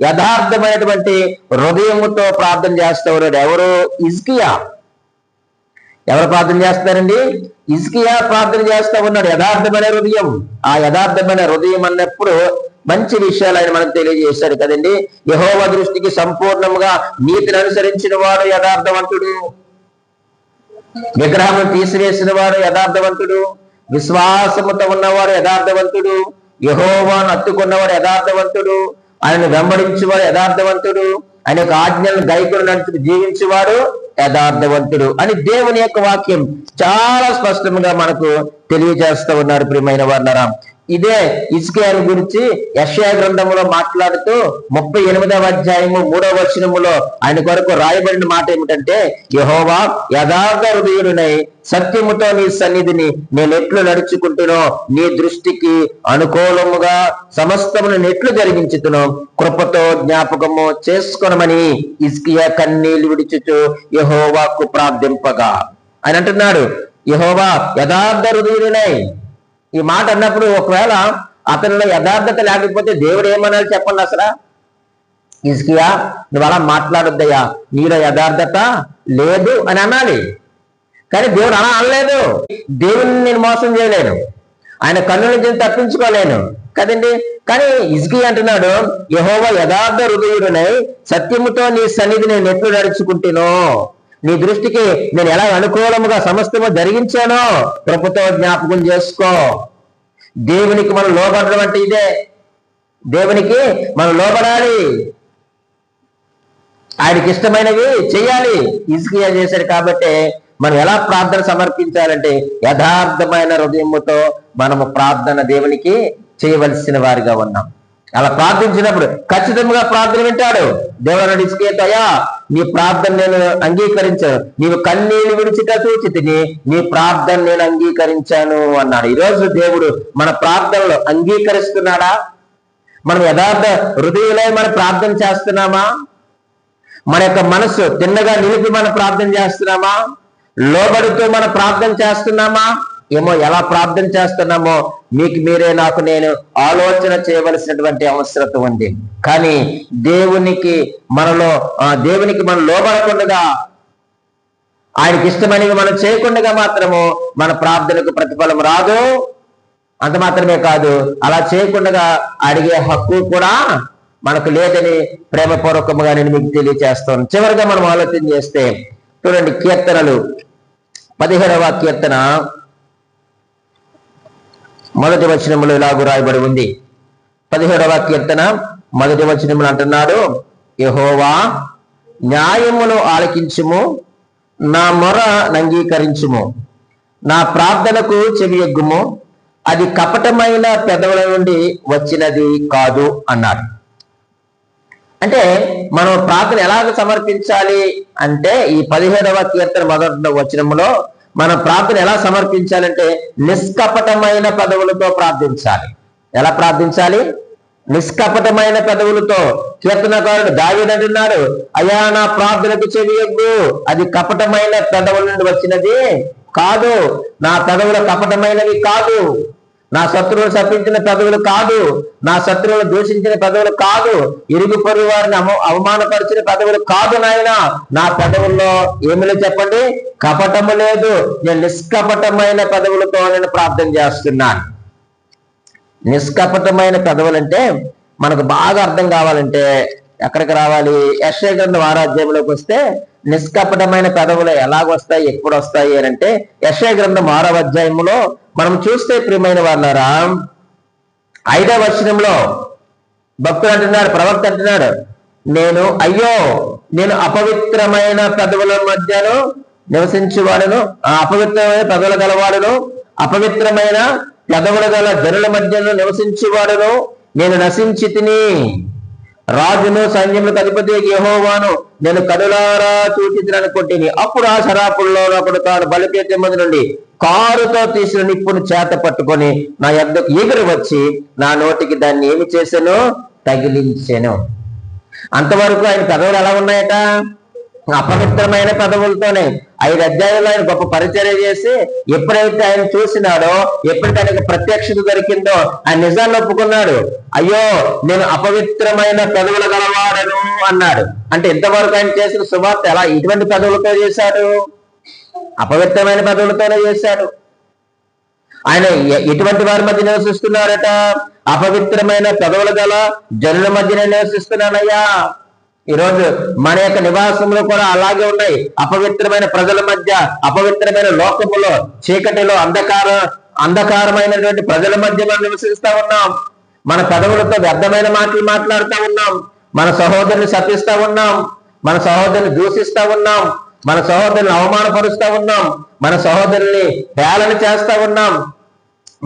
యథార్థమైనటువంటి హృదయముతో ప్రార్థన చేస్తూ ఉన్నాడు ఎవరు? హిజ్కియా. ఎవరు ప్రార్థన చేస్తారండి? హిజ్కియా ప్రార్థన చేస్తూ ఉన్నాడు. యథార్థమైన హృదయం. ఆ యథార్థమైన హృదయం అన్నప్పుడు మంచి విషయాలు ఆయన మనకు తెలియజేశాడు కదండి. యెహోవా దృష్టికి సంపూర్ణంగా నీతిని అనుసరించిన వాడు యథార్థవంతుడు, విగ్రహం తీసివేసిన వాడు యథార్థవంతుడు, విశ్వాసముతో ఉన్నవాడు యథార్థవంతుడు, యెహోవాను హత్తుకున్నవాడు యథార్థవంతుడు, ఆయనను వెంబడించేవాడు యథార్థవంతుడు, ఆయన యొక్క ఆజ్ఞలను గైకొని నడుచుకు జీవించేవాడు యథార్థవంతుడు అని దేవుని యొక్క వాక్యం చాలా స్పష్టంగా మనకు తెలియజేస్తూ ఉన్నారు. ప్రియమైన వారులారా, ఇదే హిజ్కియాను గురించి యెషయా గ్రంథములో మాట్లాడుతూ 38వ అధ్యాయము 3వ వచనములో ఆయన కొరకు రాయబడిన మాట ఏమిటంటే, యెహోవా యథార్థ హృదయుడనై సత్యముతో నీ సన్నిధిని నేను ఎట్లు నడుచుకుంటునో, నీ దృష్టికి అనుకూలముగా సమస్తమును నెట్లు జరిగించుతునో కృపతో జ్ఞాపకము చేసుకొనమని హిజ్కియా కన్నీళ్లు విడిచుచు యెహోవాకు ప్రార్థింపగా. ఆయన అంటున్నాడు, యెహోవా యథార్థ హృదయుడనై. ఈ మాట అన్నప్పుడు ఒకవేళ అతనిలో యథార్థత లేకపోతే దేవుడు ఏమనాలి చెప్పండి? అసలు హిజ్కియా నువ్వు అలా మాట్లాడొద్దయ్యా, నీలో యథార్థత లేదు అని అనాలి. కానీ దేవుడు అలా అనలేదు. దేవుని నేను మోసం చేయలేను, ఆయన కన్నుల నుంచి తప్పించుకోలేను కదండి. కానీ హిజ్కియా అంటున్నాడు, యెహోవా యథార్థ హృదయుడనై సత్యముతో నీ సన్నిధి నేను ఎట్లు నడుచుకుంటేనో, నీ దృష్టికి నేను ఎలా అనుకూలముగా సమస్తము జరిగించానో కృపతో జ్ఞాపకం చేసుకో. దేవునికి మనం లోబడడం అంటే ఇదే. దేవునికి మనం లోబడాలి, ఆయనకి ఇష్టమైనవి చేయాలి. హిజ్కియా చేశాడు. కాబట్టి మనం ఎలా ప్రార్థన సమర్పించాలంటే యథార్థమైన హృదయముతో మనము ప్రార్థన దేవునికి చేయవలసిన వారిగా ఉన్నాం. అలా ప్రార్థించినప్పుడు ఖచ్చితంగా ప్రార్థన వింటాడు. దేవుడు హిజ్కియాతో, అయ్యా నీ ప్రార్థన నేను అంగీకరించాను, నీవు కన్నీళ్లు విడిచిట చూచితిని, నీ ప్రార్థన నేను అంగీకరించాను అన్నాడు. ఈరోజు దేవుడు మన ప్రార్థనలు అంగీకరిస్తున్నాడా? మనం యథార్థ హృదయులై మనం ప్రార్థన చేస్తున్నామా? మన యొక్క మనసు తిన్నగా నిలిపి మనం ప్రార్థన చేస్తున్నామా? లోబడుతూ మనం ప్రార్థన చేస్తున్నామా? ఏమో ఎలా ప్రార్థన చేస్తున్నామో మీకు మీరే నాకు నేను ఆలోచన చేయవలసినటువంటి అవసరత ఉంది. కానీ దేవునికి మనం లోబడకుండా, ఆయనకి ఇష్టమైనవి మనం చేయకుండా మాత్రము మన ప్రార్థనకు ప్రతిఫలం రాదు. అంత మాత్రమే కాదు, అలా చేయకుండా అడిగే హక్కు కూడా మనకు లేదని ప్రేమపూర్వకంగా నేను మీకు తెలియజేస్తాను. చివరిగా మనం ఆలోచన చేస్తే చూడండి, కీర్తనలు 15వ కీర్తన 1వ వచనములో ఇలాగూ రాయబడి ఉంది. 17వ కీర్తన 1వ వచనములు అంటున్నాడు, యెహోవా న్యాయమును ఆలకించుము, నా మొర అంగీకరించుము, నా ప్రార్థనకు చెవియొగ్గుము, అది కపటమైన పెదవుల నుండి వచ్చినది కాదు అన్నాడు. అంటే మనం ప్రార్థన ఎలాగ సమర్పించాలి అంటే ఈ 17వ కీర్తన మొదటి వచనంలో మనం ప్రార్థన ఎలా సమర్పించాలంటే నిష్కపటమైన పెదవులతో ప్రార్థించాలి. ఎలా ప్రార్థించాలి? నిష్కపటమైన పెదవులతో. కీర్తనకారుడు దావీదు అంటున్నాడు, అయ్యా నా ప్రార్థనకు చెవియొగ్గు, అది కపటమైన పెదవుల నుండి వచ్చినది కాదు, నా పెదవుల కపటమైనవి కాదు, నా శత్రువులు శపించిన పెదవులు కాదు, నా శత్రువులు దూషించిన పెదవులు కాదు, ఇరుగు పొరుగు వారిని అవమానపరిచిన పెదవులు కాదు నాయన. నా పెదవుల్లో ఏమిలో చెప్పండి, కపటము లేదు. నేను నిష్కపటమైన పెదవులతో నేను ప్రార్థన చేస్తున్నాను. నిష్కపటమైన పెదవులంటే మనకు బాగా అర్థం కావాలంటే ఎక్కడికి రావాలి? యెషయా గ్రంథం 6వ అధ్యాయంలోకి వస్తే నిష్కపటమైన పెదవులు ఎలాగొస్తాయి, ఎప్పుడు వస్తాయి అని అంటే యెషయా గ్రంథం 6వ అధ్యాయంలో మనం చూస్తే ప్రియమైన వాళ్ళారా 5వ వచనంలో భక్తుడు అంటున్నాడు, ప్రవక్త అంటున్నాడు, అయ్యో నేను అపవిత్రమైన పెదవుల మధ్యను నివసించేవాడును, అపవిత్రమైన పెదవుల గలవాడును, అపవిత్రమైన పెదవుల గల జనుల మధ్యను నివసించేవాడును, నేను నశించి తిని, రాజును సైన్యములకు అధిపతి యెహోవాను నేను కనులారా చూచి అనుకుంటుని. అప్పుడు ఆ శరాపుల్లో ఒకడు తాను బలిపీఠం మీద నుండి కారుతో తీసిన నిప్పును చేత పట్టుకొని నా యొద్దకు ఎగురు వచ్చి నా నోటికి దాన్ని ఏమి చేశాను? తగిలించాను. అంతవరకు ఆయన పెదవులు ఎలా ఉన్నాయట? అపవిత్రమైన పెదవులతోనే. 5 అధ్యాయుల్లో ఆయన గొప్ప పరిచర్య చేసి ఎప్పుడైతే ఆయన చూసినాడో, ఎప్పుడైతే ఆయనకు ప్రత్యక్షత దొరికిందో ఆయన నిజాన్ని ఒప్పుకున్నాడు. అయ్యో నేను అపవిత్రమైన పెదవులు గలవాడను అన్నాడు. అంటే ఇంతవరకు ఆయన చేసిన సువార్త ఎలా, ఇటువంటి పెదవులతో చేశాడు? అపవిత్రమైన పెదవులతోనే చేశాడు. ఆయన ఎటువంటి వారి మధ్య నివసిస్తున్నారట? అపవిత్రమైన పెదవులు గల జనుల మధ్యనే నివసిస్తున్నానయ్యా. ఈరోజు మన యొక్క నివాసంలో కూడా అలాగే ఉన్నాయి. అపవిత్రమైన ప్రజల మధ్య, అపవిత్రమైన లోకములో, చీకటిలో, అంధకారమైనటువంటి ప్రజల మధ్య మనం నివసిస్తా ఉన్నాం. మన పెదవులతో వ్యర్థమైన మాటలు మాట్లాడుతూ ఉన్నాం. మన సహోదరుని శపిస్తా ఉన్నాం, మన సహోదరుని దూషిస్తా ఉన్నాం, మన సహోదరుని అవమానపరుస్తా ఉన్నాం, మన సహోదరుని హేళన చేస్తా ఉన్నాం,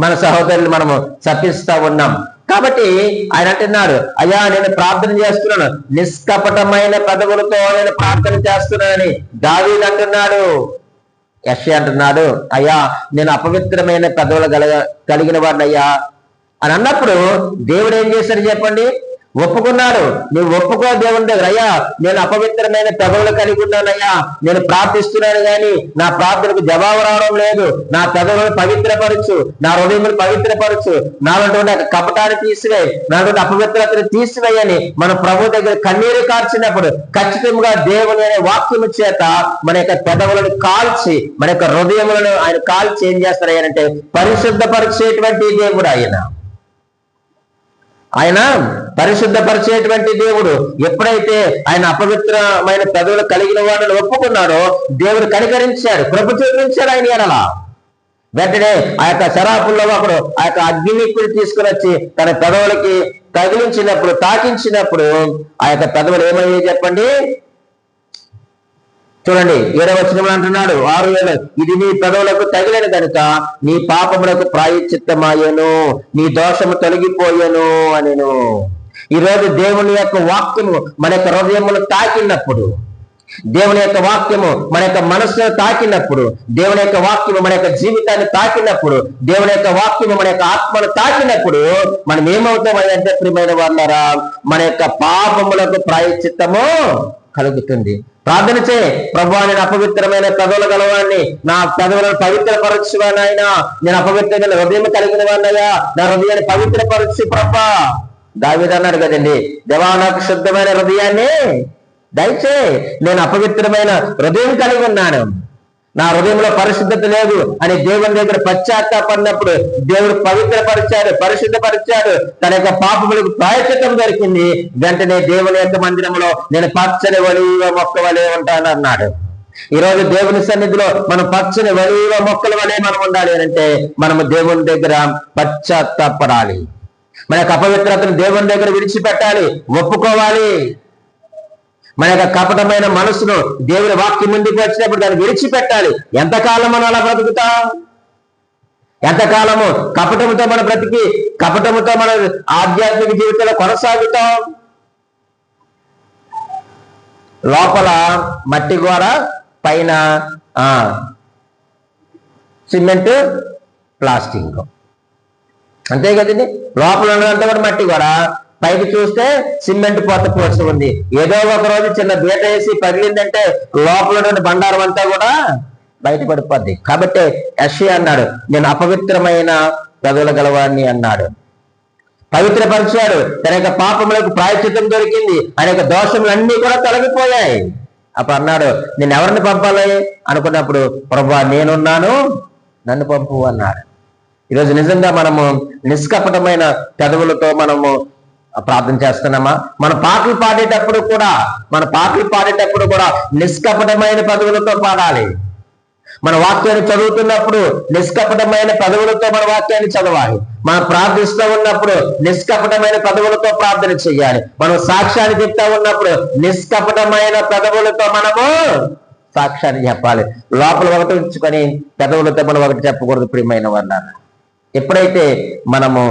మన సహోదరుని మనము శపిస్తా ఉన్నాం. కాబట్టి ఆయన అంటున్నాడు, అయ్యా నేను ప్రార్థన చేస్తున్నాను, నిష్కపటమైన పెదవులతో నేను ప్రార్థన చేస్తున్నానని దావీదు అంటున్నాడు. యెషయా అంటున్నాడు, అయ్యా నేను అపవిత్రమైన పెదవులు కలిగిన వాడినయ్యా అని అన్నప్పుడు దేవుడు ఏం చేశాడు చెప్పండి? ఒప్పుకున్నాడు. నువ్వు ఒప్పుకో దేవుని దగ్గర, అయ్యా నేను అపవిత్రమైన పెదవులు కలిగి ఉన్నానయ్యా, నేను ప్రార్థిస్తున్నాను కానీ నా ప్రార్థనకు జవాబు రావడం లేదు, నా పెదవులను పవిత్రపరచు, నా హృదయములు పవిత్రపరచు, నాలో కపటాన్ని తీసివేయి, నాలో అపవిత్రతను తీసివేయని మన ప్రభు దగ్గర కన్నీరు కార్చినప్పుడు ఖచ్చితంగా దేవుని అనే వాక్యము చేత మన యొక్క పెదవులను కాల్చి, మన యొక్క హృదయములను ఆయన కాల్చి ఏం చేస్తారంటే పరిశుద్ధపరిచేటువంటి దేవుడు ఆయన పరిశుద్ధపరిచేటువంటి దేవుడు. ఎప్పుడైతే ఆయన అపవిత్రమైన పెదవులు కలిగిన వాడిని ఒప్పుకున్నాడో దేవుడు కనికరించాడు, కృప చూపించాడు ఆయన ఎడల. వెంటనే ఆ యొక్క శరాపుల్లో ఒకడు ఆ యొక్క అగ్నికుడు తీసుకుని వచ్చి తన పెదవులకి తగిలించినప్పుడు, తాకించినప్పుడు ఆ యొక్క పెదవులు ఏమయ్యాయి చెప్పండి? చూడండి 7వ వచనంలో అంటున్నాడు, 6:7, ఇది నీ పెదవులకు తగిలిన కనుక నీ పాపములకు ప్రాయశ్చిత్తమాయను, నీ దోషము తొలగిపోయెను అనెను. ఈరోజు దేవుని యొక్క వాక్యము మన యొక్క హృదయమును తాకినప్పుడు, దేవుని యొక్క వాక్యము మన యొక్క మనస్సును తాకినప్పుడు, దేవుని యొక్క వాక్యము మన యొక్క జీవితాన్ని తాకినప్పుడు, దేవుని యొక్క వాక్యము మన యొక్క ఆత్మను తాకినప్పుడు మనం ఏమవుతాం అంటే ప్రియమైన వాళ్ళారా, మన యొక్క పాపములకు ప్రాయశ్చిత్తము కలుగుతుంది. ప్రార్థన చే, ప్రభువా నేను అపవిత్రమైన పెదవులు గలవాడిని, నా పెదవులను పవిత్రపరచువానైనా, నేను అపవిత్రమైన హృదయం కలిగిన వాడినయ్యా, నా హృదయాన్ని పవిత్రపరచు ప్రభా. దావీదు అన్నాడు కదండి, దేవా నాకు శుద్ధమైన హృదయాన్ని దయచే, నేను అపవిత్రమైన హృదయం కలిగి ఉన్నాను, నా హృదయంలో పరిశుద్ధత లేదు అని దేవుని దగ్గర పశ్చాత్తాపడినప్పుడు దేవుడు పవిత్రపరిచాడు, పరిశుద్ధపరిచాడు, తన యొక్క పాపములకు ప్రాయశ్చిత్తం దొరికింది. వెంటనే దేవుని యొక్క మందిరంలో నేను పచ్చని ఒలీవ మొక్క వలె ఉంటాను అన్నాడు. ఈరోజు దేవుని సన్నిధిలో మనం పచ్చని ఒలీవ మొక్కల వలె మనం ఉండాలి అంటే మనము దేవుని దగ్గర పశ్చాత్తాపడాలి, మన యొక్క అపవిత్రతను దేవుని దగ్గర విడిచిపెట్టాలి, ఒప్పుకోవాలి. మన యొక్క కపటమైన మనసును దేవుని వాక్యం ముందుకు వచ్చినప్పుడు దాన్ని విడిచిపెట్టాలి. ఎంతకాలం మనం అలా బ్రతుకుతాం? ఎంతకాలము కపటముతో మన బ్రతికి, కపటముతో మన ఆధ్యాత్మిక జీవితంలో కొనసాగుతాం? లోపల మట్టి గోడ, పైన సిమెంట్ ప్లాస్టింగ్, అంతే కదండి. లోపల ఉన్నదంతా కూడా మట్టి గోడ, పైకి చూస్తే సిమెంట్ పొత్త పోసి ఉంది. ఏదో ఒక రోజు చిన్న బీట వేసి పగిలిందంటే లోపల ఉన్న బండారం అంతా కూడా బయటపడిపోద్ది. కాబట్టి యెషయా అన్నాడు, నేను అపవిత్రమైన పెదవుల గలవాడిని అన్నాడు. పవిత్రపరిచాడు, తన యొక్క పాపములకు ప్రాయశ్చిత్తం దొరికింది, అనేక దోషములన్నీ కూడా తొలగిపోయాయి. అప్పుడు అన్నాడు, నేను ఎవరిని పంపాలి అనుకున్నప్పుడు, ప్రభువా నేనున్నాను, నన్ను పంపు అన్నాడు. ఈరోజు నిజంగా మనము నిష్కపటమైన పెదవులతో మనము ప్రార్థన చేస్తున్నామా? మన పాటలు పాడేటప్పుడు కూడా నిష్కపటమైన పెదవులతో పాడాలి. మన వాక్యాన్ని చదువుతున్నప్పుడు నిష్కపటమైన పెదవులతో మన వాక్యాన్ని చదవాలి. మనం ప్రార్థిస్తూ ఉన్నప్పుడు నిష్కపటమైన పెదవులతో ప్రార్థన చేయాలి. మనం సాక్ష్యాన్ని చెప్తా ఉన్నప్పుడు నిష్కపటమైన పెదవులతో మనము సాక్ష్యాన్ని చెప్పాలి. లోపల ఒకటి ఉంచుకొని పెదవులతో మనం ఒకటి చెప్పకూడదు. ప్రియమైన వాళ్ళారా, ఎప్పుడైతే మనము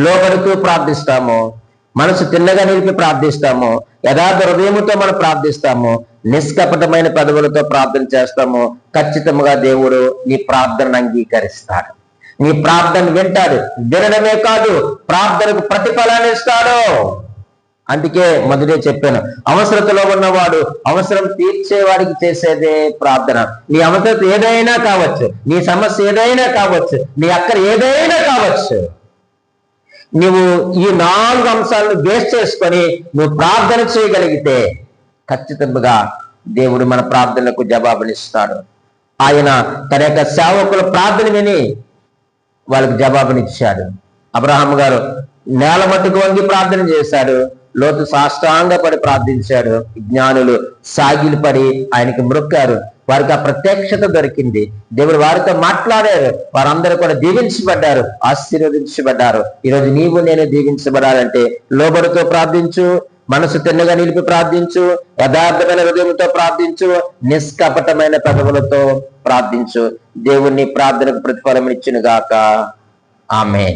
లోబడుతూ ప్రార్థిస్తామో, మనసు తిన్నగా నిలిపి ప్రార్థిస్తామో, యథార్థ హృదయముతో మనం ప్రార్థిస్తామో, నిష్కపటమైన పెదవులతో ప్రార్థన చేస్తామో, ఖచ్చితంగా దేవుడు నీ ప్రార్థనను అంగీకరిస్తాడు, నీ ప్రార్థన వింటాడు. వినడమే కాదు, ప్రార్థనకు ప్రతిఫలాన్ని ఇస్తాడు. అందుకే మొదటే చెప్పాను, అవసరతలో ఉన్నవాడు అవసరం తీర్చేవాడికి చేసేదే ప్రార్థన. నీ అవసరత ఏదైనా కావచ్చు, నీ సమస్య ఏదైనా కావచ్చు, నీ అక్కర ఏదైనా కావచ్చు, నువ్వు ఈ 4 అంశాలను బేస్ చేసుకొని నువ్వు ప్రార్థన చేయగలిగితే ఖచ్చితంగా దేవుడు మన ప్రార్థనలకు జవాబునిస్తాడు. ఆయన తన యొక్క సేవకుల ప్రార్థన విని వాళ్ళకి జవాబునిచ్చాడు. అబ్రహాము గారు నేల మట్టుకు వంగి ప్రార్థన చేశాడు, లోతు సాష్టాంగపడి ప్రార్థించాడు, జ్ఞానులు సాగిలిపడి ఆయనకి మొక్కారు. వారికి ఆ ప్రత్యక్షత దొరికింది, దేవుడు వారితో మాట్లాడారు, వారందరూ కూడా దీవించబడ్డారు, ఆశీర్వదించబడ్డారు. ఈరోజు నీవు నేను దీవించబడాలంటే లోబడుతో ప్రార్థించు, మనసు తిన్నగా నిలిపి ప్రార్థించు, యథార్థమైన హృదయంతో ప్రార్థించు, నిష్కపటమైన పెదవులతో ప్రార్థించు. దేవుని ప్రార్థనకు ప్రతిఫలం ఇచ్చును గాక. ఆమేన్.